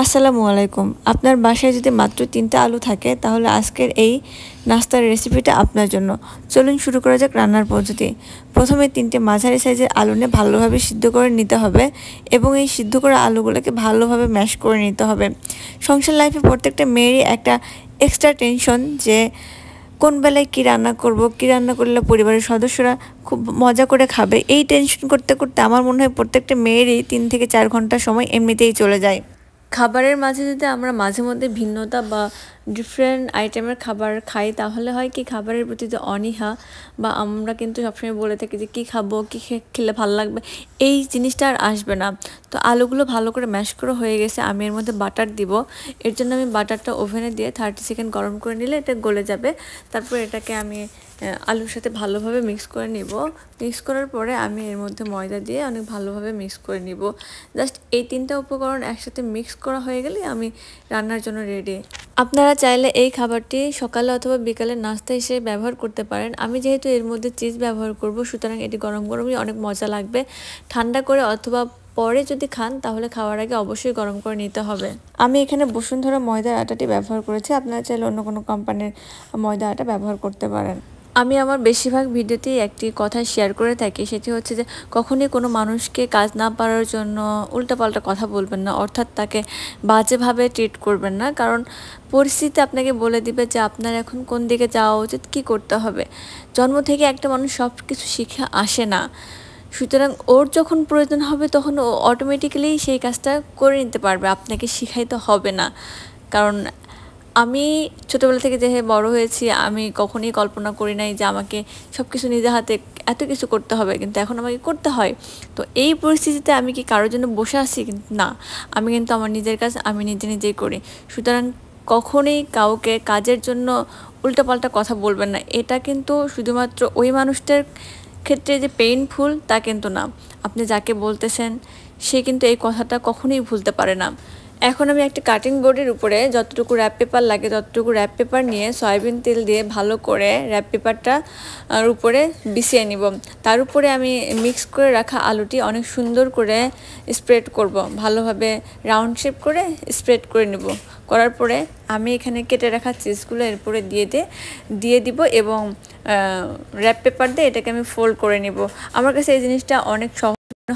আসসালামু আলাইকুম। আপনার বাসায় যদি মাত্র ৩টা আলু থাকে তাহলে আজকের এই নাস্তার রেসিপিটা আপনার জন্য। চলুন শুরু করা যাক রান্নার পদ্ধতি। প্রথমে ৩টে মাঝারি সাইজের আলু নিয়ে ভালোভাবে সিদ্ধ করে নিতে হবে এবং এই সিদ্ধ করা আলুগুলোকে ভালোভাবে ম্যাশ করে নিতে হবে। সংসার লাইফে প্রত্যেকটা মেয়েরই একটা এক্সট্রা টেনশন যে কোন বেলায় কী রান্না করব, কী রান্না করলে পরিবারের সদস্যরা খুব মজা করে খাবে। এই টেনশন করতে করতে আমার মনে হয় প্রত্যেকটা মেয়েরই ৩ থেকে ৪ ঘন্টা সময় এমনিতেই চলে যায়। খাবারের মাঝে যদি আমরা মাঝে মধ্যে ভিন্নতা বা ডিফারেন্ট আইটেমের খাবার খাই তাহলে হয় কি খাবারের প্রতি যে অনীহা বা আমরা কিন্তু সবসময় বলে থাকি যে কী খাবো, কী খেলে ভালো লাগবে, এই জিনিসটা আর আসবে না। তো আলুগুলো ভালো করে ম্যাশ করে হয়ে গেছে, আমি এর মধ্যে বাটার দিব। এর জন্য আমি বাটারটা ওভেনে দিয়ে 30 সেকেন্ড গরম করে নিলে এটা গলে যাবে। তারপর এটাকে আমি আলুর সাথে ভালোভাবে মিক্স করে নিব। মিক্স করার পরে আমি এর মধ্যে ময়দা দিয়ে অনেক ভালোভাবে মিক্স করে নিব। জাস্ট এই 3টা উপকরণ একসাথে মিক্স করা হয়ে গেলে আমি রান্নার জন্য রেডি। আপনারা চাইলে এই খাবারটি সকালে অথবা বিকালে নাস্তা হিসেবে ব্যবহার করতে পারেন। আমি যেহেতু এর মধ্যে চিজ ব্যবহার করব সুতরাং এটি গরম গরমই অনেক মজা লাগবে। ঠান্ডা করে অথবা পরে যদি খান তাহলে খাওয়ার আগে অবশ্যই গরম করে নিতে হবে। আমি এখানে বসুন্ধরা ময়দার আটাটি ব্যবহার করেছি, আপনারা চাইলে অন্য কোনো কোম্পানির ময়দা আটা ব্যবহার করতে পারেন। আমি আমার বেশিরভাগ ভিডিওতেই একটি কথা শেয়ার করে থাকি, সেটি হচ্ছে যে কখনই কোনো মানুষকে কাজ না পারার জন্য উল্টাপাল্টা কথা বলবেন না, অর্থাৎ তাকে বাজেভাবে ট্রিট করবেন না। কারণ পরিস্থিতি আপনাকে বলে দিবে যে আপনার এখন কোন দিকে যাওয়া উচিত, কী করতে হবে। জন্ম থেকে একটা মানুষ সব কিছু শিখে আসে না, সুতরাং ওর যখন প্রয়োজন হবে তখন ও অটোমেটিক্যালি সেই কাজটা করে নিতে পারবে, আপনাকে শিখাইতে হবে না। কারণ আমি ছোটোবেলা থেকে যে বড় হয়েছি আমি কখনোই কল্পনা করি নাই যে আমাকে সব কিছু নিজে হাতে এত কিছু করতে হবে, কিন্তু এখন আমাকে করতে হয়। তো এই পরিস্থিতিতে আমি কি কারোর জন্য বসে আছি? কিন্তু না, আমি কিন্তু আমার নিজের কাজ আমি নিজেই করি। সুতরাং কখনোই কাউকে কাজের জন্য উল্টাপাল্টা কথা বলবেন না। এটা কিন্তু শুধুমাত্র ওই মানুষটার ক্ষেত্রে যে পেইনফুল তা কিন্তু না, আপনি যাকে বলতেছেন সে কিন্তু এই কথাটা কখনোই ভুলতে পারে না। এখন আমি একটা কাটিং বোর্ডের উপরে যতটুকু র্যাপ পেপার লাগে ততটুকু র্যাপ পেপার নিয়ে সয়াবিন তেল দিয়ে ভালো করে র্যাপ পেপারটা উপরে বিছিয়ে নিব। তার উপরে আমি মিক্স করে রাখা আলুটি অনেক সুন্দর করে স্প্রেড করব, ভালোভাবে রাউন্ড শেপ করে স্প্রেড করে নেব। করার পরে আমি এখানে কেটে রাখা চিজগুলো এর উপরে দিয়ে দিব এবং র্যাপ পেপার দিয়ে এটাকে আমি ফোল্ড করে নিব। আমার কাছে এই জিনিসটা অনেক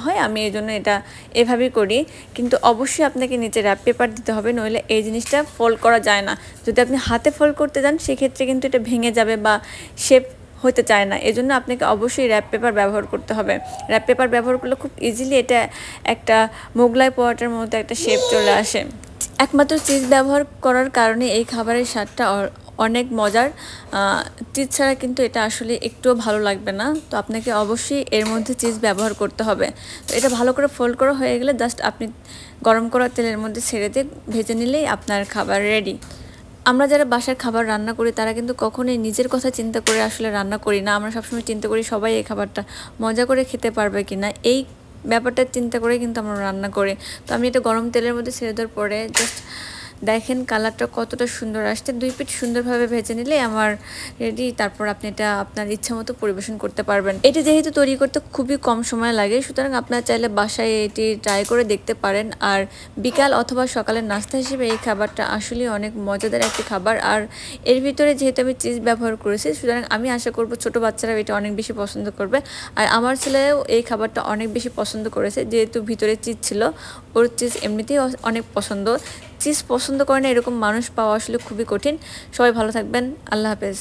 হয়, আমি এই জন্য এটা এভাবেই করি। কিন্তু অবশ্যই আপনাকে নিচে র্যাপ পেপার দিতে হবে, নইলে এই জিনিসটা ফোল্ড করা যায় না। যদি আপনি হাতে ফোল্ড করতে যান সেক্ষেত্রে কিন্তু এটা ভেঙে যাবে বা শেপ হতে চায় না। এজন্য আপনাকে অবশ্যই র্যাপ পেপার ব্যবহার করতে হবে। র্যাপ পেপার ব্যবহার করলে খুব ইজিলি এটা একটা মোগলাই পরোটার মতো একটা শেপ চলে আসে। একমাত্র চিজ ব্যবহার করার কারণে এই খাবারের স্বাদটা অনেক মজার। চিজ ছাড়া কিন্তু এটা আসলে একটুও ভালো লাগবে না। তো আপনাকে অবশ্যই এর মধ্যে চিজ ব্যবহার করতে হবে। তো এটা ভালো করে ফোল্ড করা হয়ে গেলে জাস্ট আপনি গরম করা তেলের মধ্যে ছেড়ে দিয়ে ভেজে নিলেই আপনার খাবার রেডি। আমরা যারা বাসার খাবার রান্না করি তারা কিন্তু কখনোই নিজের কথা চিন্তা করে আসলে রান্না করি না। আমরা সবসময় চিন্তা করি সবাই এই খাবারটা মজা করে খেতে পারবে কিনা, এই ব্যাপারটা চিন্তা করে কিন্তু আমরা রান্না করি। তো আমি এটা গরম তেলের মধ্যে ছেড়ে দেওয়ার পরে জাস্ট দেখেন কালারটা কতটা সুন্দর আসছে। 2 পিঠ সুন্দরভাবে ভেজে নিলে আমার রেডি। তারপর আপনি এটা আপনার ইচ্ছা মতো পরিবেশন করতে পারবেন। এটি যেহেতু তৈরি করতে খুবই কম সময় লাগে সুতরাং আপনারা চাইলে বাসায় এটি ট্রাই করে দেখতে পারেন। আর বিকাল অথবা সকালের নাস্তা হিসেবে এই খাবারটা আসলে অনেক মজাদার একটি খাবার। আর এর ভিতরে যেহেতু আমি চিজ ব্যবহার করেছি সুতরাং আমি আশা করব ছোটো বাচ্চারাও এটা অনেক বেশি পছন্দ করবে। আর আমার ছেলেও এই খাবারটা অনেক বেশি পছন্দ করেছে, যেহেতু ভিতরে চিজ ছিল। ওর চিজ এমনিতেই অনেক পছন্দ। চিজ পছন্দ করে না এরকম মানুষ পাওয়া আসলে খুবই কঠিন। সবাই ভালো থাকবেন, আল্লাহ হাফেজ।